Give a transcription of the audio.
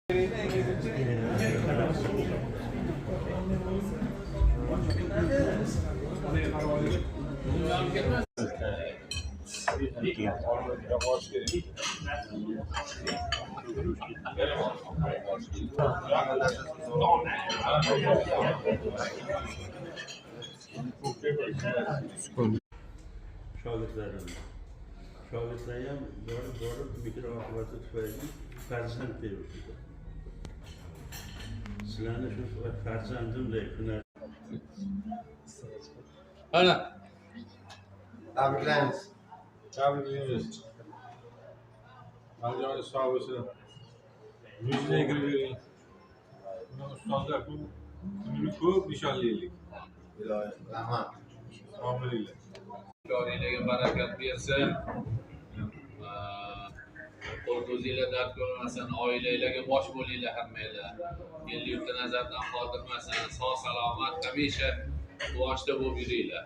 Shogirdlar ham borib mehr oqibati tufayli farzand berishdi. Sizlarni shu farzandimdek hunar. Ana. Tabriklaymiz. Tabriklaymiz. Aljoyi sog' bo'lsin. Yuzga kirib bering. Ustozlar kunini ko'p nishonlaylik. Iloyim, rahmat. Sog' bo'linglar. Joningizdagi barakat bersin. Qo'rquvingizlar dard ko'rmasin, oilanglarga bosh bo'linglar hammanglar. El yurtni nazardan qoldirmasin, sog' salomat hamisha quvonchda bo'lib yuringlar.